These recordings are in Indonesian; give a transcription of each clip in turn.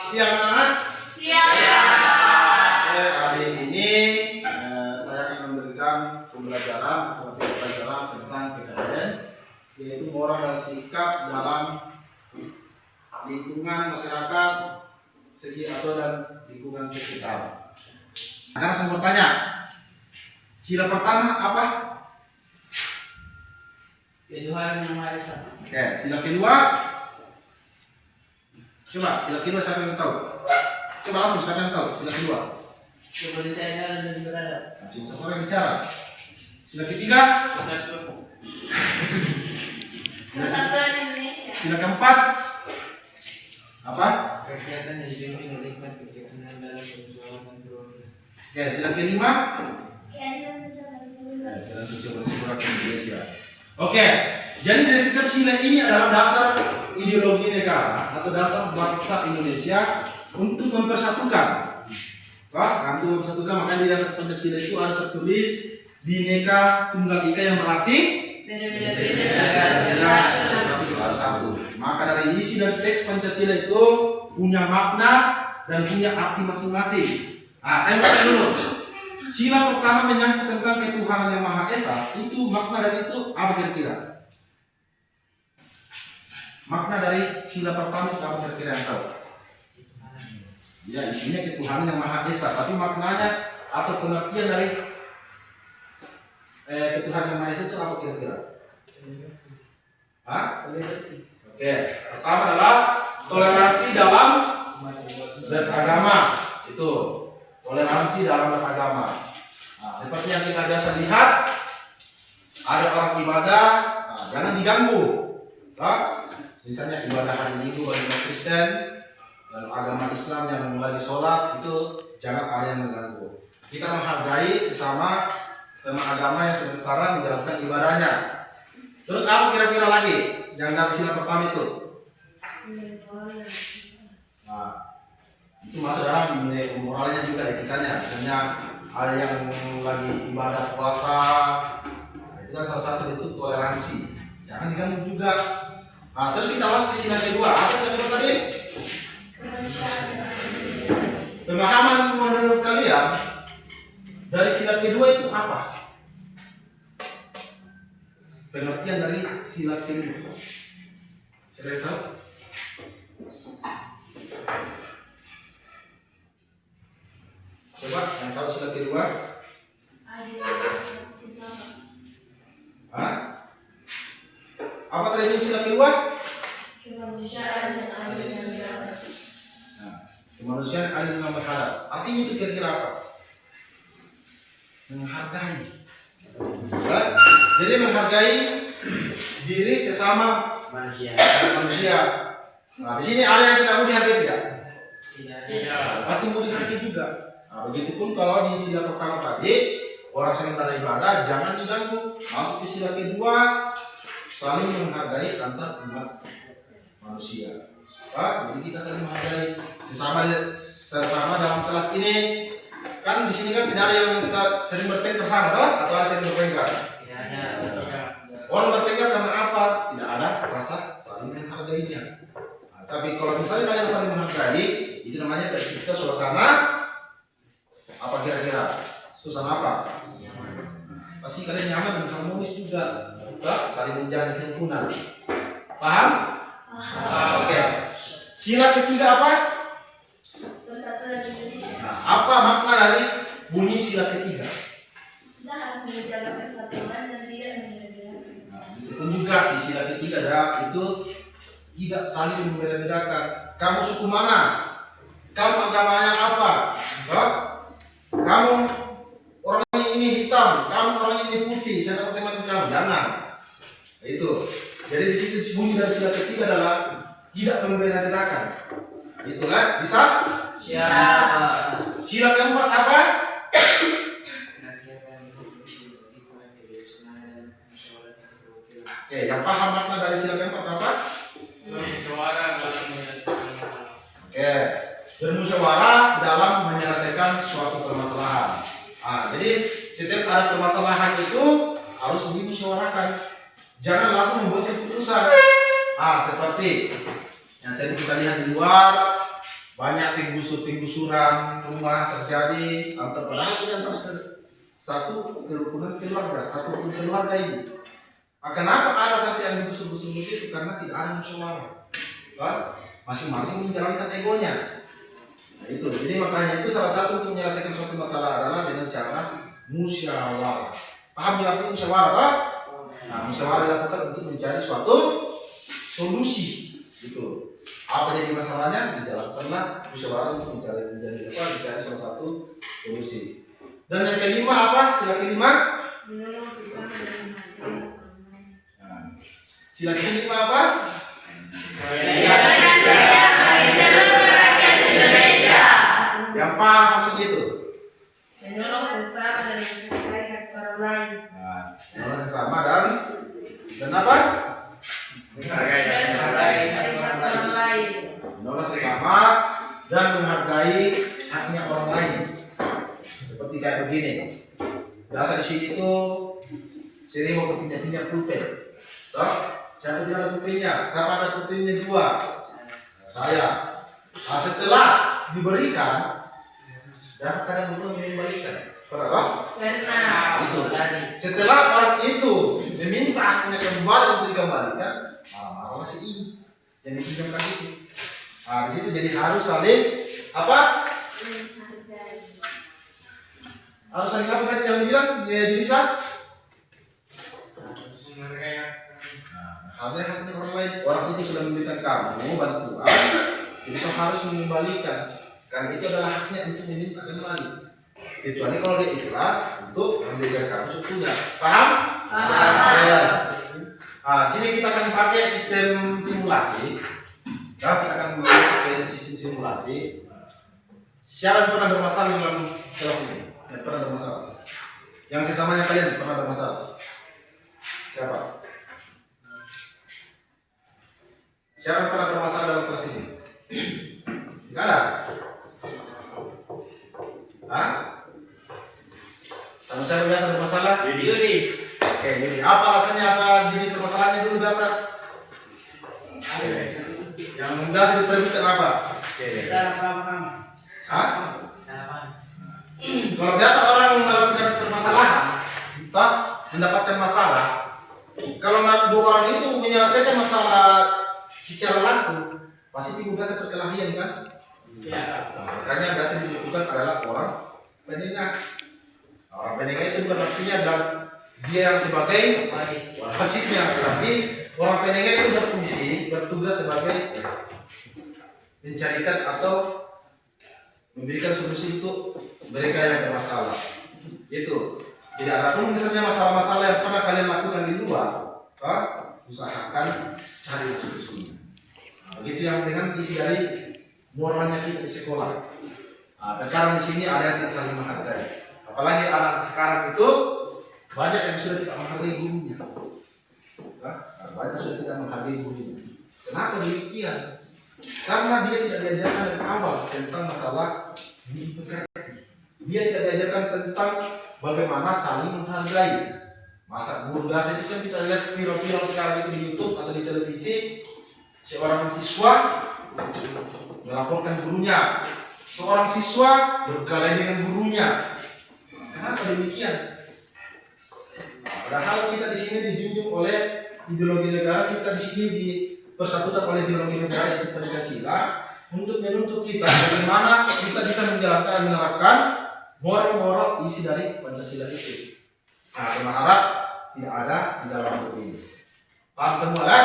Siang anak-anak? Siap. Hari ini saya akan memberikan pembelajaran atau pelajaran tentang PKN, yaitu moral dan sikap dalam lingkungan masyarakat segi atau dan lingkungan sekitar. Sekarang saya mau tanya, sila pertama apa? Tuhan yang Maha Esa. Oke, sila kedua. Coba sila kedua siapa yang tahu? Coba langsung siapa yang tahu sila kedua? Coba disayangkan dan berada. Cuma satu orang bicara. Sila ketiga. Persatuan Indonesia. Sila keempat. Apa? Kegiatan yang dipimpin oleh hikmat kebijaksanaan dalam perjuangan keluarga. Oke, sila kelima. Keadilan sosial dan sosial. Dalam sosial bersyukur Indonesia. Oke, jadi dari setiap sila ini adalah dasar ideologi negara atau dasar bangsa Indonesia untuk mempersatukan. Untuk mempersatukan, makanya di atas Pancasila itu ada tertulis Bhinneka Tunggal Ika yang berarti Beda-beda. satu. Maka dari isi dan teks Pancasila itu punya makna dan punya arti masing-masing. Nah, saya baca dulu. Sila pertama menyangkut tentang ketuhanan yang Maha Esa, itu makna dari itu apa kira-kira? Makna dari sila pertama itu apa kira-kira yang tahu? Ya, isinya ketuhanan yang Maha Esa, tapi maknanya atau pengertian dari ketuhanan yang Maha Esa itu apa kira-kira? Toleransi. Oke, pertama adalah toleransi dalam beragama. Itu toleransi dalam beragama. Nah, seperti yang kita biasa lihat, ada orang ibadah, jangan diganggu. Misalnya ibadah hari Minggu bagi umat Kristen dan agama Islam yang lagi sholat itu jangan ada yang mengganggu. Kita menghargai sesama teman agama yang sementara menjalankan ibadahnya. Terus apa kira-kira lagi yang dari sila pertama itu? Nah, itu masuk dalam nilai moralnya juga, etikanya. Misalnya ada yang lagi ibadah puasa, itu kan salah satu bentuk toleransi. Jangan diganggu juga. Nah, terus kita masuk ke sila kedua. Apa sila kedua tadi? Pemahaman menurut kalian dari sila kedua itu apa? Pengertian dari sila kedua. Siapa yang tahu? Coba yang tahu sila kedua? Hah? Apa tadi sila kedua? Kemanusiaan yang adil dan beradab. Nah, kemanusiaan adil dan beradab. Artinya itu kira-kira apa? Menghargai. Jadi menghargai diri sesama Manusia. manusia. Nah, di sini ada yang tidak mau dihargai tidak? Tidak. Pasti mau dihargai juga. Nah, begitupun kalau di sila pertama tadi orang sementara ibadah jangan diganggu. Masuk di sila kedua saling menghargai antar umat manusia. Jadi kita saling menghargai sesama dalam kelas ini. Kan di sini kan tidak ada yang sering bertengkar atau ada yang sering bertengkar. Tidak ada. Orang bertengkar karena apa? Tidak ada rasa saling menghargainya. Nah, tapi kalau misalnya kalian saling menghargai, itu namanya tercipta suasana apa kira-kira? Suasana apa? Pasti kalian nyaman dan harmonis juga. Saling menjalin kerukunan. Paham? Oke. Sila ketiga apa? Persatuan Indonesia. Nah, apa makna dari bunyi sila ketiga? Kita harus menjaga persatuan dan tidak membeda-bedakan. Nah, itu pun juga di sila ketiga ada itu tidak saling membeda-bedakan. Kamu suku mana? Kamu agamanya apa? Kamu orang ini hitam, kamu orang ini putih, saya dapat teman kamu. Jangan. Nah, itu. Jadi di situ bunyi dari sila ketiga adalah tidak membeda-bedakan. Itulah bisa. Sila keempat apa? Oke, yang paham makna dari sila keempat apa? Oke, bermusyawarah dalam menyelesaikan suatu permasalahan. Jadi setiap ada permasalahan itu harus dimusyawarahkan. Jangan langsung membuat keputusan. Seperti yang sering kita lihat di luar, banyak penggusuran rumah terjadi antar padahal ini antar satu kerukunan keluarga, satu keluarga ini. Kenapa ada sampai yang digusur-gusur begitu? Karena tidak ada musyawarah. Masing-masing menjalankan egonya. Nah, itu. Jadi makanya itu salah satu untuk menyelesaikan suatu masalah adalah dengan cara musyawarah. Paham arti musyawarah, Pak? Nah, musyawarah dilakukan untuk mencari suatu solusi. Gitu. Apa jadi masalahnya? Dijalankanlah musyawarah untuk mencari salah satu solusi. Dan yang kelima apa? Sila kelima? Menolong sesama dan menghargai orang lain. Sila kelima apa? Yang apa maksud itu? Menolong sesama dan menghargai orang lain. Menolong sesama dan apa? Menghargai Orang lain. Menolong sesama dan menghargai haknya orang lain. Seperti kayak begini. Biasa di sini tuh sering mau pinjam pulpen. Toh, siapa tidak ada pulpennya? Siapa ada pulpennya dua? Saya. Nah, setelah diberikan, biasa kadang lupa mengembalikan. Pernah toh? Pernah. Itu. Setelah orang itu meminta haknya kembali untuk dikembalikan, marah-marah si ini yang dipinjamkan itu. Nah, di situ jadi harus saling apa? Harus saling apa tadi yang dibilang ya jurusan? Harusnya kan orang lain, orang itu sudah memberikan kamu bantuan, jadi kamu harus mengembalikan karena itu adalah haknya untuk meminta kembali. Kecuali kalau dia ikhlas untuk memberikan kamu sudah paham? Ya. Nah, sini kita akan pakai sistem simulasi. Kita akan menggunakan sistem simulasi. Siapa yang pernah bermasalah dalam kelas ini? Yang pernah bermasalah? Yang sesamanya kalian pernah bermasalah? Siapa? Siapa yang pernah bermasalah dalam kelas ini? Tidak ada? Hah? Sama siapa biasa bermasalah? Yudi. Oke, jadi apa alasannya apa jadi permasalahannya dulu biasa? Yang biasa diperebutkan apa? Salah paham. Hah? Salah paham. Kalau biasa orang melakukan permasalahan, entah mendapatkan masalah, kalau dua orang itu menyelesaikan masalah secara langsung, pasti timbul biasa perkelahian kan? Ya. Makanya biasa dibutuhkan adalah orang penengah. Orang penengah itu bukan artinya adalah dia yang sebagai wasitnya, tapi orang penengah itu bertugas sebagai mencarikan atau memberikan solusi untuk mereka yang bermasalah. Itu tidak ada pun misalnya masalah-masalah yang pernah kalian lakukan di luar, usahakan cari solusinya. Begitu yang dengan isi dari moralnya kita di sekolah. Sekarang di sini ada yang tidak saling menghargai. Apalagi anak sekarang itu banyak yang sudah tidak menghargai gurunya. Banyak sudah tidak menghargai gurunya. Kenapa demikian? Karena dia tidak diajarkan dari awal tentang masalah dia tidak diajarkan tentang bagaimana saling menghargai. Masa guru biasa itu kan kita lihat viral-viral sekarang itu di YouTube atau di televisi, seorang siswa melaporkan gurunya, seorang siswa berkelahi dengan gurunya. Kenapa demikian? Padahal kita di sini dijunjung oleh ideologi negara, kita di sini dipersatukan oleh ideologi negara yaitu Pancasila untuk menuntut kita bagaimana kita bisa menjalankan dan menerapkan moral-moral isi dari Pancasila itu. Nah, saya harap tidak ada di dalam buku ini. Paham semua kan?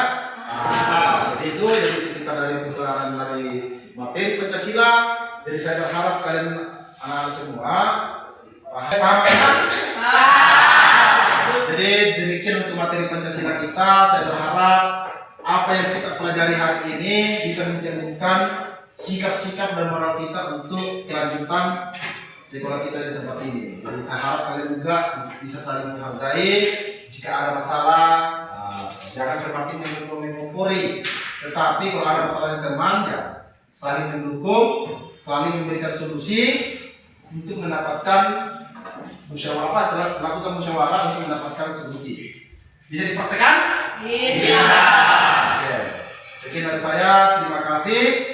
Jadi itu jadi sekitar dari putaran dari materi Pancasila. Jadi saya berharap kalian anak-anak semua paham kan? Jadi demikian untuk materi Pancasila kita. Saya berharap apa yang kita pelajari hari ini bisa mencerminkan sikap-sikap dan moral kita untuk kelanjutan sekolah kita di tempat ini. Jadi saya harap kalian juga bisa saling menghargai. Jika ada masalah, jangan semakin mengompori. Tetapi kalau ada masalah yang teman, ya saling mendukung, saling memberikan solusi untuk mendapatkan musyawarah, melakukan musyawarah untuk mendapatkan solusi. Bisa dipraktekkan? Bisa. Oke. Sekian dari saya. Terima kasih.